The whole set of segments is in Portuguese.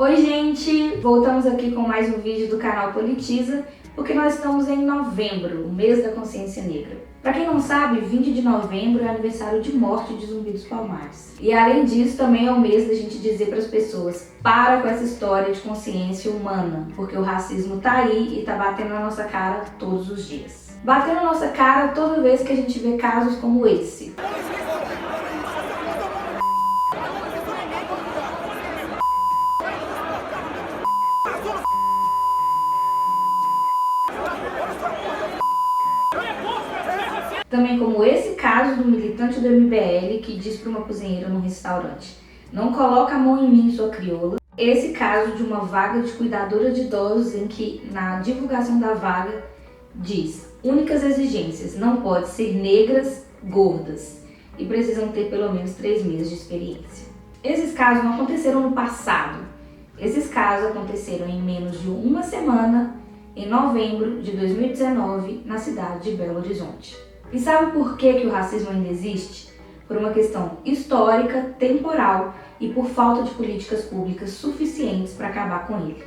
Oi gente, voltamos aqui com mais um vídeo do canal Politiza, porque nós estamos em novembro, o mês da consciência negra. Para quem não sabe, 20 de novembro é aniversário de morte de Zumbi dos Palmares. E além disso, também é o mês da gente dizer para as pessoas, para com essa história de consciência humana, porque o racismo tá aí e tá batendo na nossa cara todos os dias. Batendo na nossa cara toda vez que a gente vê casos como esse. Também como esse caso do militante do MBL que diz para uma cozinheira num restaurante: não coloca a mão em mim, sua crioula. Esse caso de uma vaga de cuidadora de idosos em que na divulgação da vaga diz: únicas exigências, não pode ser negras, gordas e precisam ter pelo menos 3 meses de experiência. Esses casos não aconteceram no passado. Esses casos aconteceram em menos de uma semana, em novembro de 2019, na cidade de Belo Horizonte. E sabe por que o racismo ainda existe? Por uma questão histórica, temporal e por falta de políticas públicas suficientes para acabar com ele.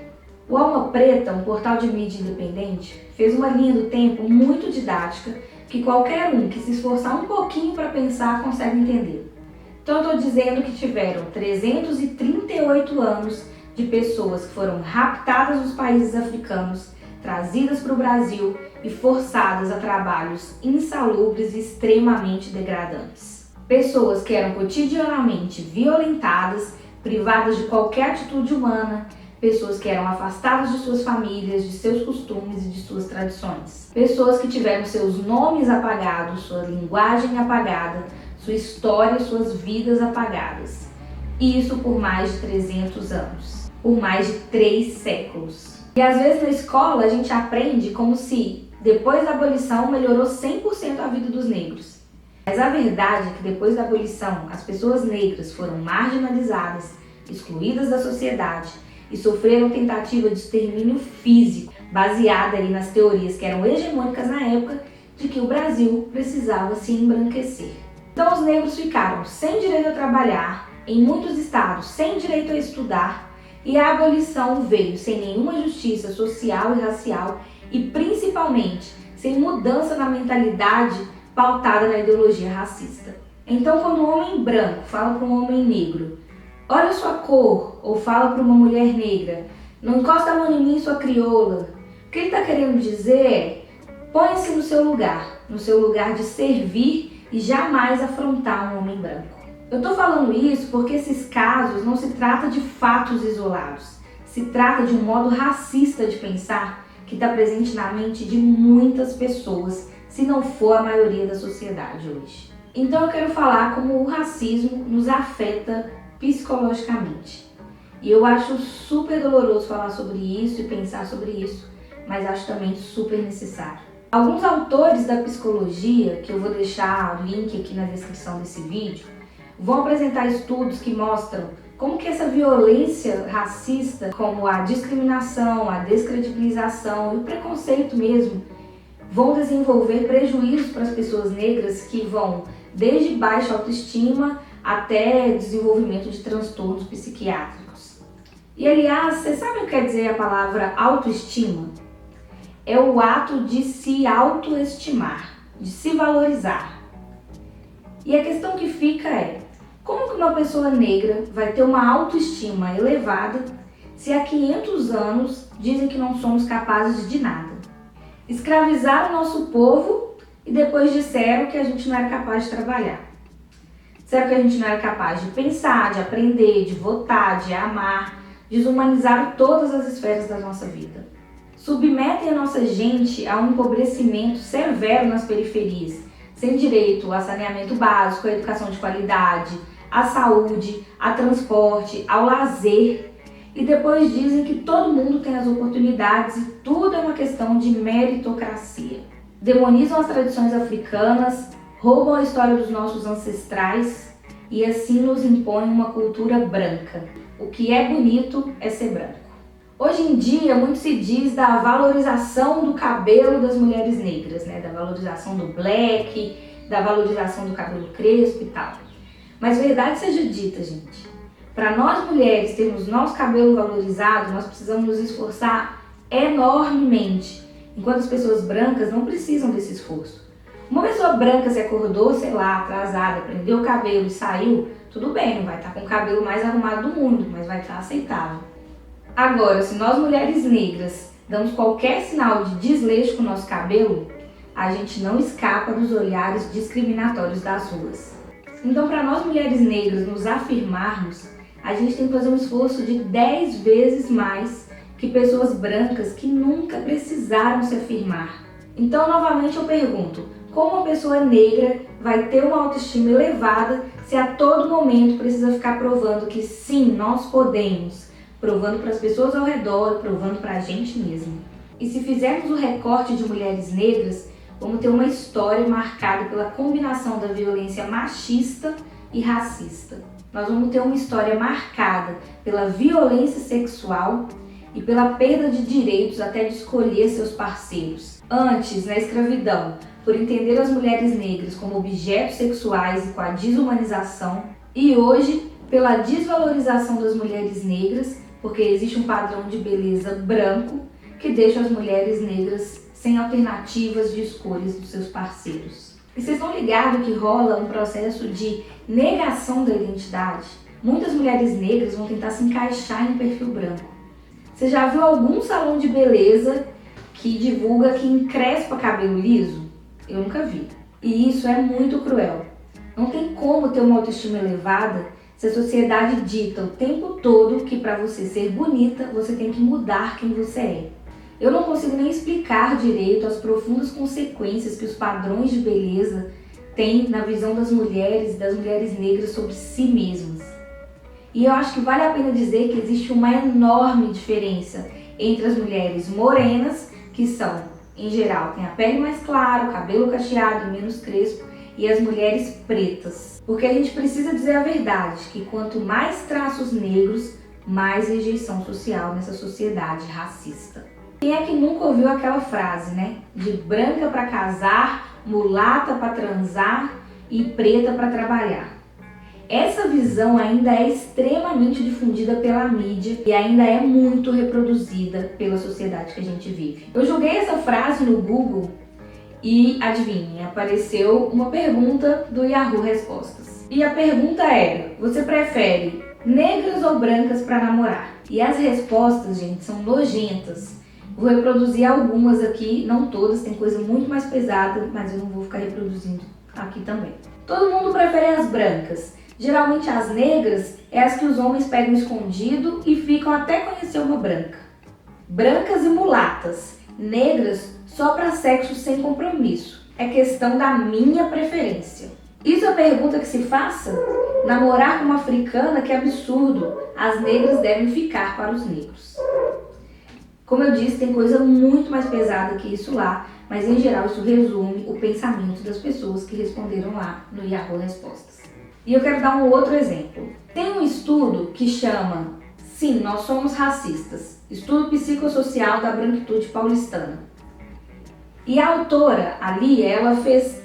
O Alma Preta, um portal de mídia independente, fez uma linha do tempo muito didática que qualquer um que se esforçar um pouquinho para pensar consegue entender. Então eu estou dizendo que tiveram 338 anos de pessoas que foram raptadas dos países africanos, trazidas para o Brasil e forçadas a trabalhos insalubres e extremamente degradantes. Pessoas que eram cotidianamente violentadas, privadas de qualquer atitude humana, pessoas que eram afastadas de suas famílias, de seus costumes e de suas tradições. Pessoas que tiveram seus nomes apagados, sua linguagem apagada, sua história e suas vidas apagadas. E isso por mais de 300 anos, por mais de 3 séculos. E às vezes na escola a gente aprende como se depois da abolição melhorou 100% a vida dos negros. Mas a verdade é que depois da abolição as pessoas negras foram marginalizadas, excluídas da sociedade e sofreram tentativa de extermínio físico, baseada aí nas teorias que eram hegemônicas na época de que o Brasil precisava se embranquecer. Então os negros ficaram sem direito a trabalhar, em muitos estados sem direito a estudar, e a abolição veio sem nenhuma justiça social e racial e principalmente sem mudança na mentalidade pautada na ideologia racista. Então quando um homem branco fala para um homem negro: olha a sua cor, ou fala para uma mulher negra: não encosta a mão em mim, sua crioula, o que ele está querendo dizer é: põe-se no seu lugar de servir e jamais afrontar um homem branco. Eu estou falando isso porque esses casos não se trata de fatos isolados, se trata de um modo racista de pensar que está presente na mente de muitas pessoas, se não for a maioria da sociedade hoje. Então eu quero falar como o racismo nos afeta psicologicamente. E eu acho super doloroso falar sobre isso e pensar sobre isso, mas acho também super necessário. Alguns autores da psicologia, que eu vou deixar o link aqui na descrição desse vídeo, vão apresentar estudos que mostram como que essa violência racista, como a discriminação, a descredibilização e o preconceito mesmo, vão desenvolver prejuízos para as pessoas negras que vão desde baixa autoestima até desenvolvimento de transtornos psiquiátricos. E aliás, você sabe o que quer dizer a palavra autoestima? É o ato de se autoestimar, de se valorizar. E a questão que fica é: como que uma pessoa negra vai ter uma autoestima elevada se há 500 anos dizem que não somos capazes de nada? Escravizaram o nosso povo e depois disseram que a gente não era capaz de trabalhar. Disseram que a gente não era capaz de pensar, de aprender, de votar, de amar. Desumanizaram todas as esferas da nossa vida. Submetem a nossa gente a um empobrecimento severo nas periferias, sem direito a saneamento básico, a educação de qualidade, à saúde, a transporte, ao lazer. E depois dizem que todo mundo tem as oportunidades e tudo é uma questão de meritocracia. Demonizam as tradições africanas, roubam a história dos nossos ancestrais e assim nos impõem uma cultura branca. O que é bonito é ser branco. Hoje em dia, muito se diz da valorização do cabelo das mulheres negras, né? Da valorização do black, da valorização do cabelo crespo e tal. Mas verdade seja dita, gente, Para nós mulheres termos nosso cabelo valorizado, nós precisamos nos esforçar enormemente, enquanto as pessoas brancas não precisam desse esforço. Uma pessoa branca se acordou, sei lá, atrasada, prendeu o cabelo e saiu, tudo bem, não vai estar com o cabelo mais arrumado do mundo, mas vai estar aceitável. Agora, se nós mulheres negras damos qualquer sinal de desleixo com o nosso cabelo, a gente não escapa dos olhares discriminatórios das ruas. Então, para nós mulheres negras nos afirmarmos, a gente tem que fazer um esforço de 10 vezes mais que pessoas brancas que nunca precisaram se afirmar. Então, novamente eu pergunto, como uma pessoa negra vai ter uma autoestima elevada se a todo momento precisa ficar provando que sim, nós podemos, provando para as pessoas ao redor, provando para a gente mesmo. E se fizermos o recorte de mulheres negras, vamos ter uma história marcada pela combinação da violência machista e racista. Nós vamos ter uma história marcada pela violência sexual e pela perda de direitos até de escolher seus parceiros. Antes, na escravidão, por entender as mulheres negras como objetos sexuais e com a desumanização, e hoje pela desvalorização das mulheres negras, porque existe um padrão de beleza branco que deixa as mulheres negras sem alternativas de escolhas dos seus parceiros. E vocês estão ligados que rola um processo de negação da identidade? Muitas mulheres negras vão tentar se encaixar em um perfil branco. Você já viu algum salão de beleza que divulga que encrespa cabelo liso? Eu nunca vi. E isso é muito cruel. Não tem como ter uma autoestima elevada se a sociedade dita o tempo todo que para você ser bonita, você tem que mudar quem você é. Eu não consigo nem explicar direito as profundas consequências que os padrões de beleza têm na visão das mulheres negras sobre si mesmas. E eu acho que vale a pena dizer que existe uma enorme diferença entre as mulheres morenas, que são, em geral, têm a pele mais clara, o cabelo cacheado e menos crespo, e as mulheres pretas. Porque a gente precisa dizer a verdade, que quanto mais traços negros, mais rejeição social nessa sociedade racista. Quem é que nunca ouviu aquela frase, né? De branca para casar, mulata para transar e preta para trabalhar. Essa visão ainda é extremamente difundida pela mídia e ainda é muito reproduzida pela sociedade que a gente vive. Eu joguei essa frase no Google e, adivinhem, apareceu uma pergunta do Yahoo Respostas. E a pergunta era, você prefere negras ou brancas para namorar? E as respostas, gente, são nojentas. Vou reproduzir algumas aqui, não todas, tem coisa muito mais pesada, mas eu não vou ficar reproduzindo aqui também. Todo mundo prefere as brancas. Geralmente as negras é as que os homens pegam escondido e ficam até conhecer uma branca. Brancas e mulatas. Negras só para sexo sem compromisso. É questão da minha preferência. Isso é pergunta que se faça? Namorar com uma africana, que absurdo. As negras devem ficar para os negros. Como eu disse, tem coisa muito mais pesada que isso lá, mas em geral isso resume o pensamento das pessoas que responderam lá no Yahoo Respostas. E eu quero dar um outro exemplo. Tem um estudo que chama Sim, Nós Somos Racistas, Estudo Psicossocial da Branquitude Paulistana. E a autora ali, ela fez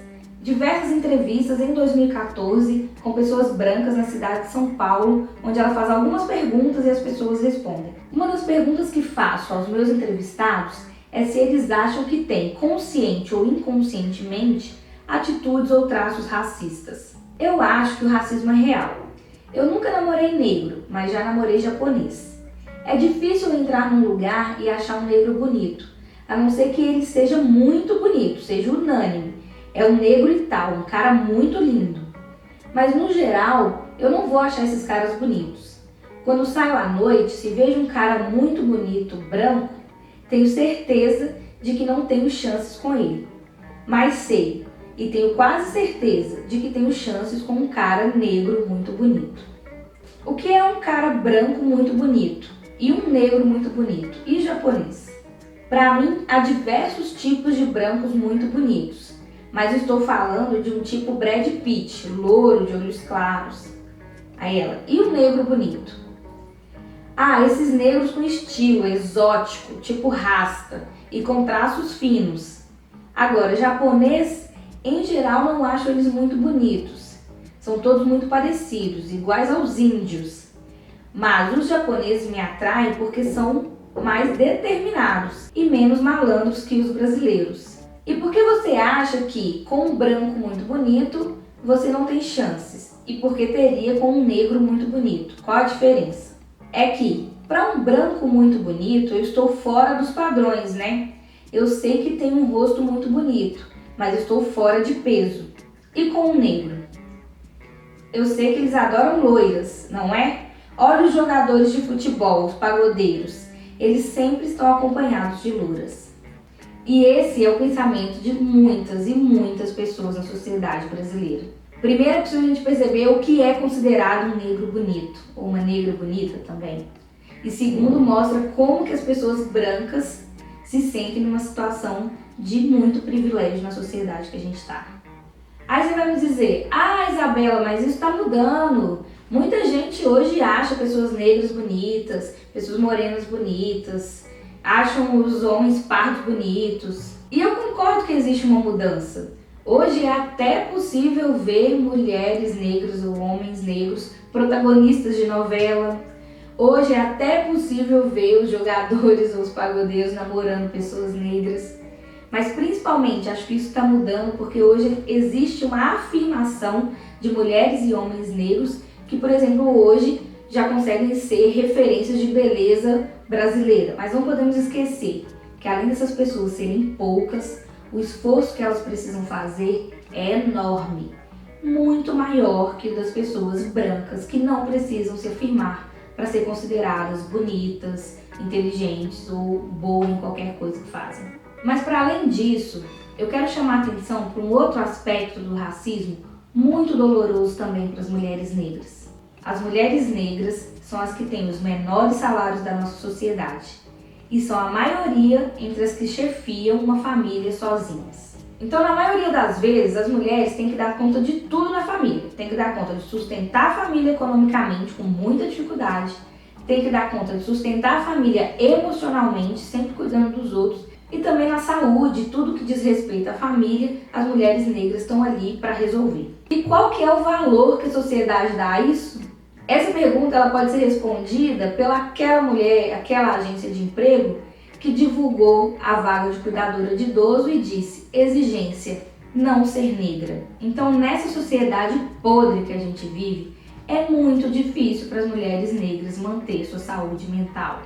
diversas entrevistas em 2014 com pessoas brancas na cidade de São Paulo, onde ela faz algumas perguntas e as pessoas respondem. Uma das perguntas que faço aos meus entrevistados é se eles acham que têm, consciente ou inconscientemente, atitudes ou traços racistas. Eu acho que o racismo é real. Eu nunca namorei negro, mas já namorei japonês. É difícil entrar num lugar e achar um negro bonito, a não ser que ele seja muito bonito, seja unânime. É um negro e tal, um cara muito lindo. Mas no geral, eu não vou achar esses caras bonitos. Quando saio à noite, se vejo um cara muito bonito, branco, tenho certeza de que não tenho chances com ele. Mas sei, e tenho quase certeza de que tenho chances com um cara negro muito bonito. O que é um cara branco muito bonito? E um negro muito bonito? E japonês? Para mim, há diversos tipos de brancos muito bonitos. Mas estou falando de um tipo Brad Pitt, louro, de olhos claros. Aí ela, e o negro bonito? Ah, esses negros com estilo exótico, tipo rasta, e com traços finos. Agora, japonês, em geral, não acho eles muito bonitos. São todos muito parecidos, iguais aos índios. Mas os japoneses me atraem porque são mais determinados e menos malandros que os brasileiros. E por que você acha que com um branco muito bonito você não tem chances? E por que teria com um negro muito bonito? Qual a diferença? É que para um branco muito bonito eu estou fora dos padrões, né? Eu sei que tenho um rosto muito bonito, mas eu estou fora de peso. E com um negro? Eu sei que eles adoram loiras, não é? Olha os jogadores de futebol, os pagodeiros. Eles sempre estão acompanhados de louras. E esse é o pensamento de muitas e muitas pessoas na sociedade brasileira. Primeiro é preciso a gente perceber o que é considerado um negro bonito, ou uma negra bonita também. E segundo, mostra como que as pessoas brancas se sentem numa situação de muito privilégio na sociedade que a gente está. Aí você vai me dizer, Isabela, mas isso está mudando. Muita gente hoje acha pessoas negras bonitas, pessoas morenas bonitas, acham os homens pardos bonitos. E eu concordo que existe uma mudança. Hoje é até possível ver mulheres negras ou homens negros protagonistas de novela. Hoje é até possível ver os jogadores ou os pagodeiros namorando pessoas negras. Mas principalmente acho que isso está mudando porque hoje existe uma afirmação de mulheres e homens negros que, por exemplo, hoje já conseguem ser referências de beleza brasileira. Mas não podemos esquecer que além dessas pessoas serem poucas, o esforço que elas precisam fazer é enorme, muito maior que o das pessoas brancas que não precisam se afirmar para ser consideradas bonitas, inteligentes ou boas em qualquer coisa que fazem. Mas para além disso, eu quero chamar a atenção para um outro aspecto do racismo muito doloroso também para as mulheres negras. As mulheres negras são as que têm os menores salários da nossa sociedade e são a maioria entre as que chefiam uma família sozinhas. Então, na maioria das vezes, as mulheres têm que dar conta de tudo na família. Tem que dar conta de sustentar a família economicamente com muita dificuldade, tem que dar conta de sustentar a família emocionalmente, sempre cuidando dos outros, e também na saúde, tudo que diz respeito à família, as mulheres negras estão ali para resolver. E qual que é o valor que a sociedade dá a isso? Essa pergunta ela pode ser respondida pelaquela mulher, aquela agência de emprego que divulgou a vaga de cuidadora de idoso e disse: exigência, não ser negra. Então, nessa sociedade podre que a gente vive, é muito difícil para as mulheres negras manter sua saúde mental.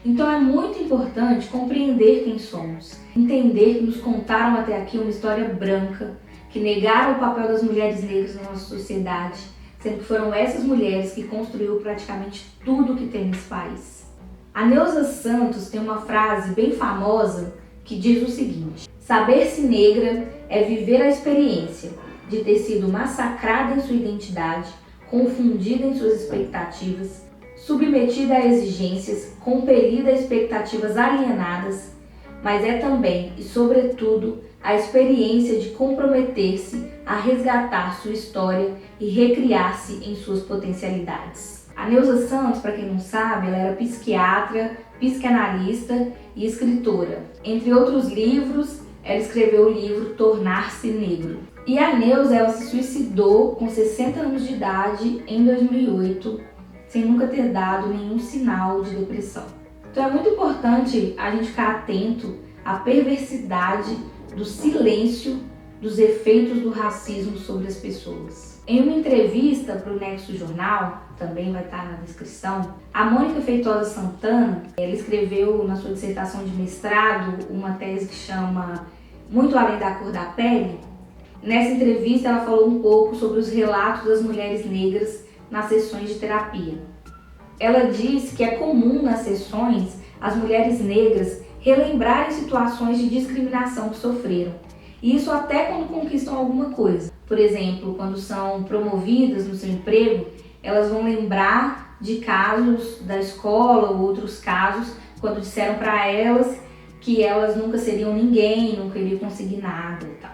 Então é muito importante compreender quem somos, entender que nos contaram até aqui uma história branca, que negaram o papel das mulheres negras na nossa sociedade, sendo que foram essas mulheres que construíram praticamente tudo que tem nesse país. A Neuza Santos tem uma frase bem famosa que diz o seguinte: saber-se negra é viver a experiência de ter sido massacrada em sua identidade, confundida em suas expectativas, submetida a exigências, compelida a expectativas alienadas, mas é também e sobretudo a experiência de comprometer-se a resgatar sua história e recriar-se em suas potencialidades. A Neuza Santos, para quem não sabe, ela era psiquiatra, psicanalista e escritora. Entre outros livros, ela escreveu o livro Tornar-se Negro. E a Neuza, ela se suicidou com 60 anos de idade em 2008, sem nunca ter dado nenhum sinal de depressão. Então é muito importante a gente ficar atento à perversidade do silêncio dos efeitos do racismo sobre as pessoas. Em uma entrevista para o Nexo Jornal, também vai estar na descrição, a Mônica Feitosa Santana, ela escreveu na sua dissertação de mestrado uma tese que chama Muito Além da Cor da Pele. Nessa entrevista ela falou um pouco sobre os relatos das mulheres negras nas sessões de terapia. Ela disse que é comum nas sessões as mulheres negras relembrarem situações de discriminação que sofreram. E isso até quando conquistam alguma coisa. Por exemplo, quando são promovidas no seu emprego, elas vão lembrar de casos da escola ou outros casos quando disseram para elas que elas nunca seriam ninguém, nunca iriam conseguir nada e tal.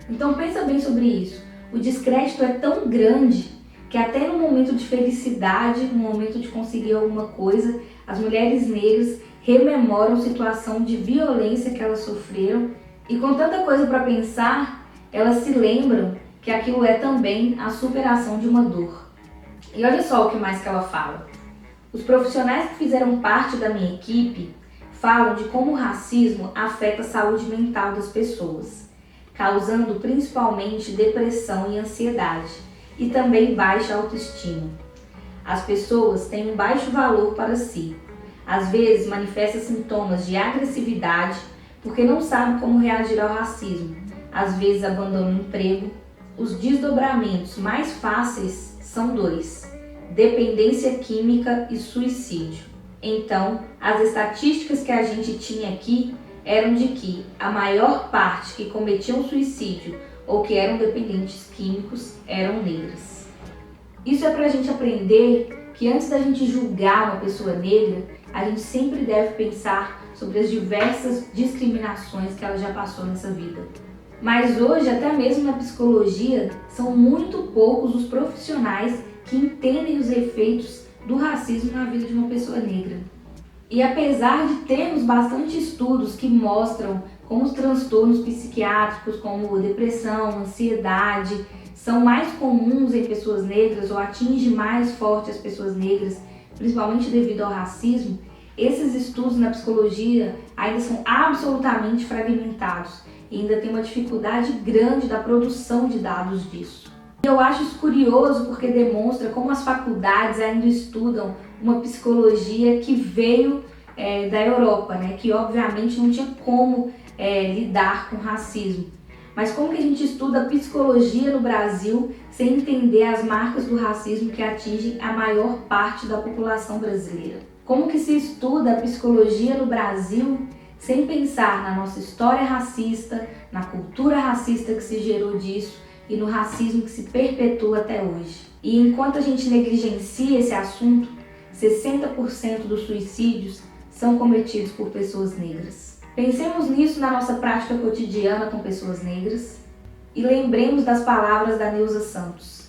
Então pensa bem sobre isso. O descrédito é tão grande que até no momento de felicidade, no momento de conseguir alguma coisa, as mulheres negras rememoram situação de violência que elas sofreram e com tanta coisa para pensar, elas se lembram que aquilo é também a superação de uma dor. E olha só o que mais que ela fala. Os profissionais que fizeram parte da minha equipe falam de como o racismo afeta a saúde mental das pessoas, causando principalmente depressão e ansiedade, e também baixa autoestima. As pessoas têm um baixo valor para si. Às vezes manifestam sintomas de agressividade porque não sabem como reagir ao racismo. Às vezes abandonam o emprego. Os desdobramentos mais fáceis são dois: dependência química e suicídio. Então, as estatísticas que a gente tinha aqui eram de que a maior parte que cometiam suicídio ou que eram dependentes químicos eram negras. Isso é para a gente aprender que antes da gente julgar uma pessoa negra, a gente sempre deve pensar sobre as diversas discriminações que ela já passou nessa vida. Mas hoje, até mesmo na psicologia, são muito poucos os profissionais que entendem os efeitos do racismo na vida de uma pessoa negra. E apesar de termos bastante estudos que mostram como os transtornos psiquiátricos, como depressão, ansiedade, são mais comuns em pessoas negras ou atingem mais forte as pessoas negras, principalmente devido ao racismo, esses estudos na psicologia ainda são absolutamente fragmentados e ainda tem uma dificuldade grande da produção de dados disso. E eu acho isso curioso porque demonstra como as faculdades ainda estudam uma psicologia que veio da Europa, né? Que obviamente não tinha como lidar com racismo. Mas como que a gente estuda psicologia no Brasil sem entender as marcas do racismo que atingem a maior parte da população brasileira? Como que se estuda a psicologia no Brasil sem pensar na nossa história racista, na cultura racista que se gerou disso e no racismo que se perpetua até hoje? E enquanto a gente negligencia esse assunto, 60% dos suicídios são cometidos por pessoas negras. Pensemos nisso na nossa prática cotidiana com pessoas negras e lembremos das palavras da Neuza Santos.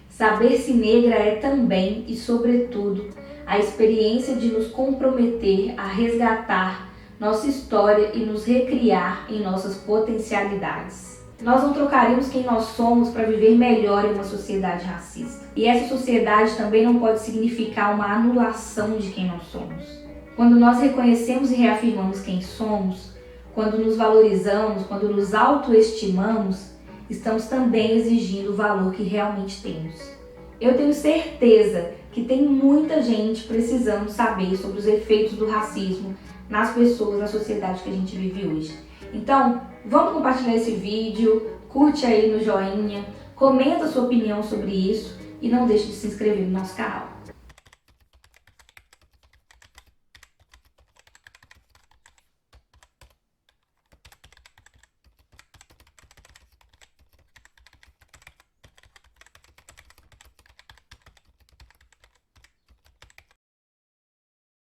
Saber-se negra é também e, sobretudo, a experiência de nos comprometer a resgatar nossa história e nos recriar em nossas potencialidades. Nós não trocaríamos quem nós somos para viver melhor em uma sociedade racista. E essa sociedade também não pode significar uma anulação de quem nós somos. Quando nós reconhecemos e reafirmamos quem somos, quando nos valorizamos, quando nos autoestimamos, estamos também exigindo o valor que realmente temos. Eu tenho certeza que tem muita gente precisando saber sobre os efeitos do racismo nas pessoas, na sociedade que a gente vive hoje. Então, vamos compartilhar esse vídeo, curte aí no joinha, comenta a sua opinião sobre isso e não deixe de se inscrever no nosso canal.